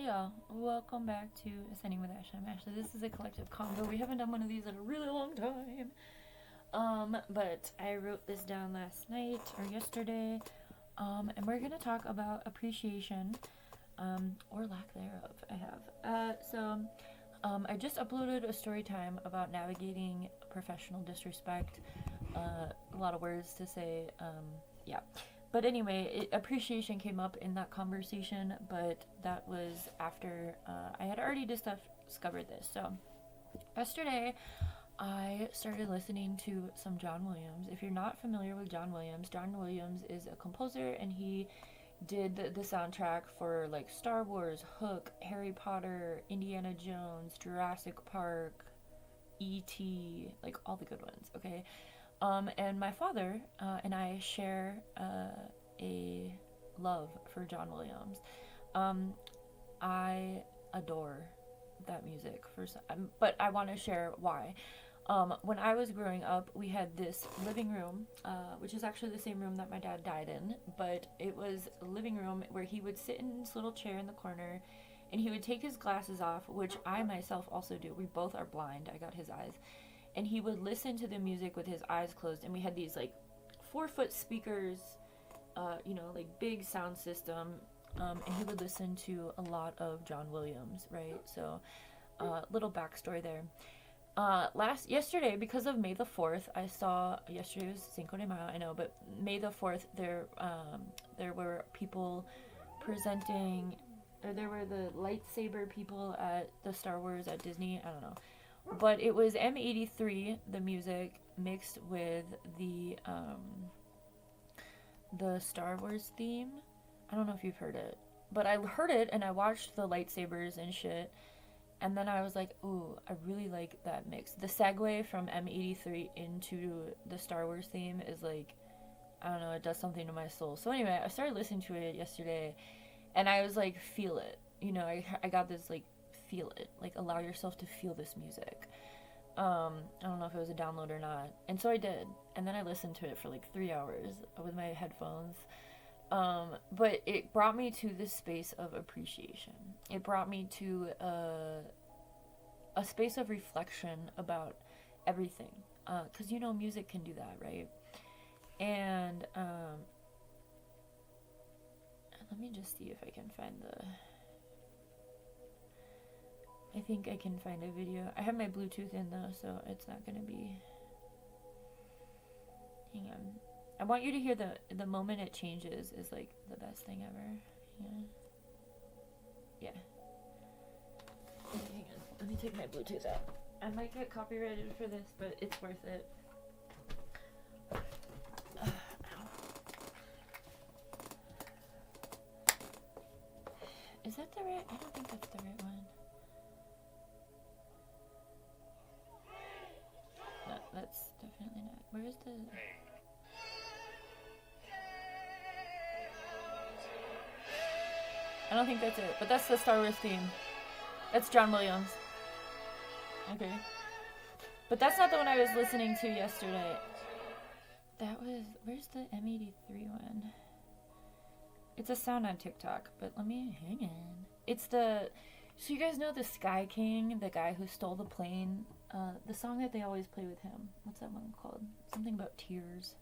Hey y'all, welcome back to Ascending with Ashley. I'm Ashley. This is a collective convo. We haven't done one of these in a really long time. But I wrote this down last night or yesterday. And we're gonna talk about appreciation, or lack thereof. I just uploaded a story time about navigating professional disrespect. A lot of words to say. Yeah. But anyway, appreciation came up in that conversation, but that was after I had already discovered this. So yesterday, I started listening to some John Williams. If you're not familiar with John Williams is a composer, and he did the soundtrack for like Star Wars, Hook, Harry Potter, Indiana Jones, Jurassic Park, E.T., like all the good ones, okay? And my father and I share a love for John Williams. I adore that music, but I want to share why. When I was growing up, we had this living room, which is actually the same room that my dad died in, but it was a living room where he would sit in this little chair in the corner, and he would take his glasses off, which I myself also do. We both are blind. I got his eyes. And he would listen to the music with his eyes closed, and we had these like 4-foot speakers, like big sound system, and he would listen to a lot of John Williams, right? So little backstory there. Yesterday, because of May the 4th, yesterday was Cinco de Mayo, I know, but May the 4th, there were people presenting, or there were the lightsaber people at the Star Wars at Disney, I don't know. But it was M83, the music, mixed with the Star Wars theme. I don't know if you've heard it, but I heard it and I watched the lightsabers and shit, and then I was like, ooh, I really like that mix. The segue from M83 into the Star Wars theme is like, I don't know, it does something to my soul. So anyway, I started listening to it yesterday, and I was like, feel it. I got this like, feel it, like allow yourself to feel this music. I don't know if it was a download or not, and so I did, and then I listened to it for like 3 hours with my headphones. But it brought me to this space of appreciation. It brought me to a space of reflection about everything, because music can do that, right? And let me just see if I can find I think I can find a video. I have my Bluetooth in though, so it's not gonna be. Hang on. I want you to hear the moment it changes is like the best thing ever. Yeah. Okay, hang on. Let me take my Bluetooth out. I might get copyrighted for this, but it's worth it. Is that the right? I don't think that's the right one. No, that's definitely not. Where's the... I don't think that's it, but that's the Star Wars theme. That's John Williams. Okay. But that's not the one I was listening to yesterday. Where's the M83 one? It's a sound on TikTok, but let me hang on. So you guys know the Sky King, the guy who stole the plane? The song that they always play with him. What's that one called? Something about tears.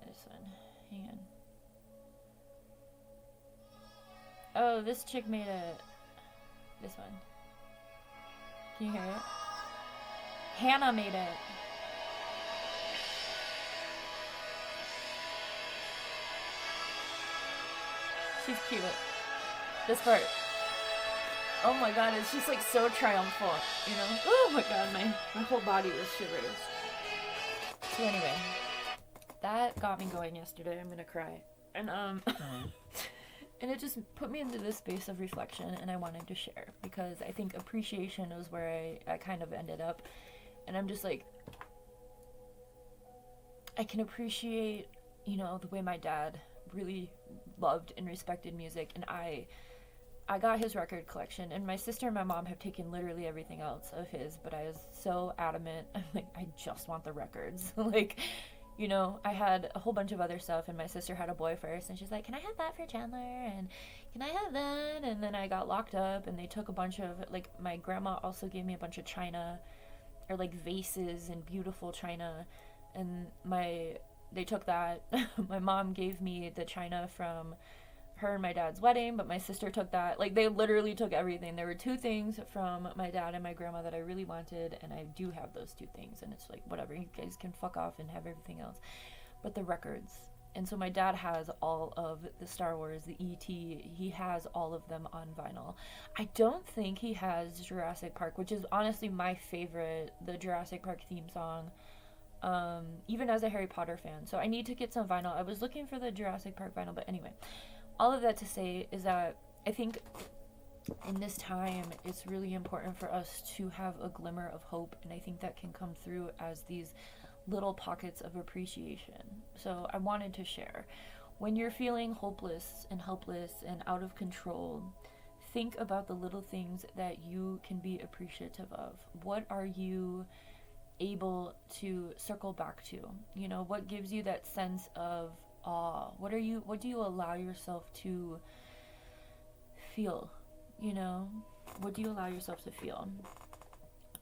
This one. Hang on. Oh, this chick made this one. Can you hear it? Hannah made it. She's cute. This part. Oh my god, it's just like so triumphant, Oh my god, my whole body was shivers. So anyway, that got me going yesterday. I'm gonna cry. And and it just put me into this space of reflection, and I wanted to share because I think appreciation is where I kind of ended up. And I'm just like, I can appreciate, the way my dad really loved and respected music, and I got his record collection, and my sister and my mom have taken literally everything else of his, but I was so adamant. I'm like, I just want the records. Like, you know, I had a whole bunch of other stuff, and my sister had a boy first, and she's like, can I have that for Chandler? And can I have that? And then I got locked up, and they took a bunch of, like, my grandma also gave me a bunch of china, or like vases and beautiful china, and they took that. My mom gave me the china from her and my dad's wedding, but my sister took that. Like, they literally took everything. There were two things from my dad and my grandma that I really wanted, and I do have those two things, and it's like, whatever, you guys can fuck off and have everything else. But the records. And so my dad has all of the Star Wars, the E.T., he has all of them on vinyl. I don't think he has Jurassic Park, which is honestly my favorite, the Jurassic Park theme song, even as a Harry Potter fan. So I need to get some vinyl. I was looking for the Jurassic Park vinyl, but anyway. All of that to say is that I think in this time it's really important for us to have a glimmer of hope, and I think that can come through as these little pockets of appreciation. So I wanted to share, when you're feeling hopeless and helpless and out of control, think about the little things that you can be appreciative of. What are you able to circle back to? You know, what gives you that sense of awe? What do you allow yourself to feel? You know, what do you allow yourself to feel?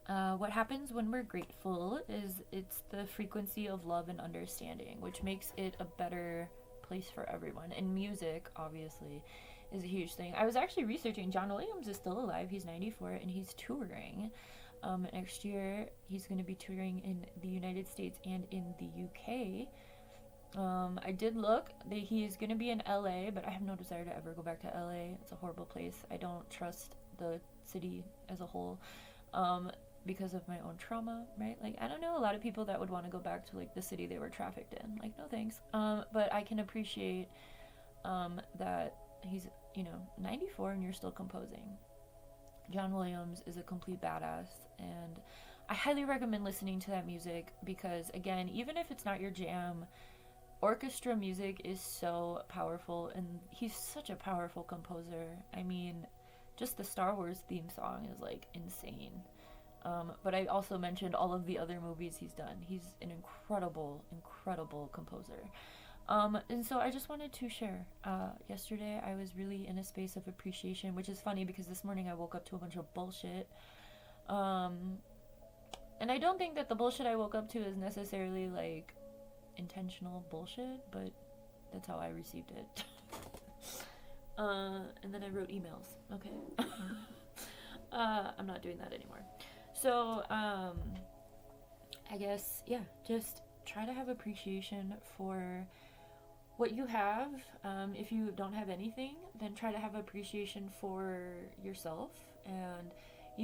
What happens when we're grateful is it's the frequency of love and understanding, which makes it a better place for everyone. And music, obviously, is a huge thing. I was actually researching, John Williams is still alive. He's 94 and he's touring. Next year, he's going to be touring in the United States and in the UK. I did look. He's going to be in LA, but I have no desire to ever go back to LA. It's a horrible place. I don't trust the city as a whole, because of my own trauma, right? Like, I don't know a lot of people that would want to go back to, like, the city they were trafficked in. Like, no thanks. But I can appreciate that he's, 94 and you're still composing. John Williams is a complete badass, and I highly recommend listening to that music because, again, even if it's not your jam, orchestra music is so powerful, and he's such a powerful composer. I mean, just the Star Wars theme song is, like, insane. But I also mentioned all of the other movies he's done. He's an incredible, incredible composer. And so I just wanted to share. Yesterday I was really in a space of appreciation, which is funny because this morning I woke up to a bunch of bullshit. And I don't think that the bullshit I woke up to is necessarily, like, intentional bullshit, but that's how I received it. And then I wrote emails. Okay. I'm not doing that anymore. So, I guess, yeah, just try to have appreciation for what you have. If you don't have anything, then try to have appreciation for yourself. And,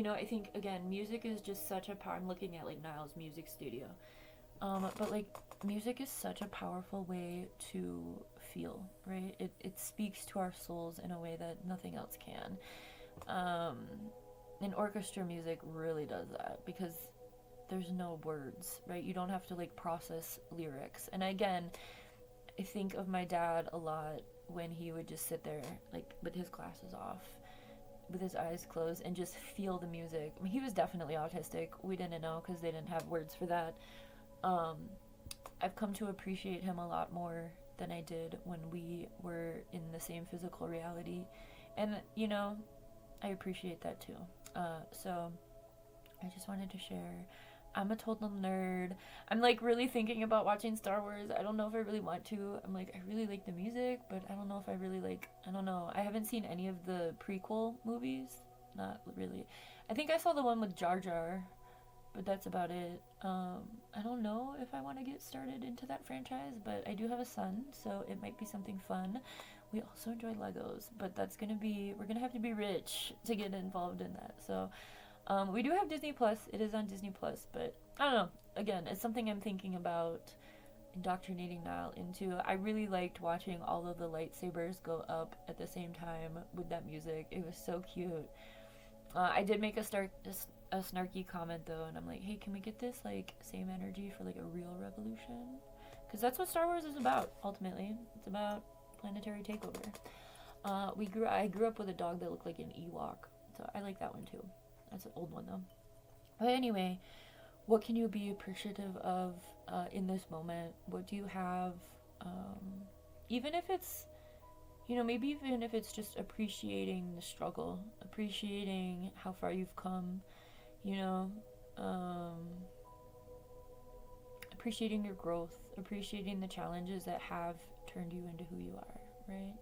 I think, again, music is just such a power. I'm looking at, like, Niall's music studio. But, like, music is such a powerful way to feel, right? It speaks to our souls in a way that nothing else can. And orchestra music really does that because there's no words, right? You don't have to, like, process lyrics. And again, I think of my dad a lot when he would just sit there, like, with his glasses off, with his eyes closed, and just feel the music. I mean, he was definitely autistic. We didn't know because they didn't have words for that. I've come to appreciate him a lot more than I did when we were in the same physical reality. And, I appreciate that too. So I just wanted to share. I'm a total nerd. I'm, like, really thinking about watching Star Wars. I don't know if I really want to. I'm like, I really like the music, but I don't know if I really like, I don't know. I haven't seen any of the prequel movies. Not really. I think I saw the one with Jar Jar, but that's about it. I don't know if I want to get started into that franchise, but I do have a son, so it might be something fun. We also enjoy Legos, but we're gonna have to be rich to get involved in that. So, we do have Disney Plus. It is on Disney Plus, but I don't know. Again, it's something I'm thinking about indoctrinating Niall into. I really liked watching all of the lightsabers go up at the same time with that music. It was so cute. I did make a snarky comment though, and I'm like, hey, can we get this, like, same energy for, like, a real revolution? Because that's what Star Wars is about, ultimately. It's about planetary takeover. I grew up with a dog that looked like an Ewok, so I like that one too. That's an old one though. But anyway, what can you be appreciative of in this moment? What do you have? Um, Even if it's, maybe even if it's just appreciating the struggle, appreciating how far you've come, you know, um, appreciating your growth, appreciating the challenges that have turned you into who you are, right?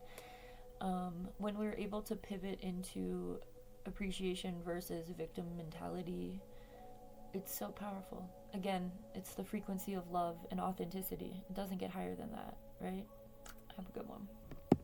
When we're able to pivot into appreciation versus victim mentality, it's so powerful. Again, it's the frequency of love and authenticity. It doesn't get higher than that, right? Have a good one.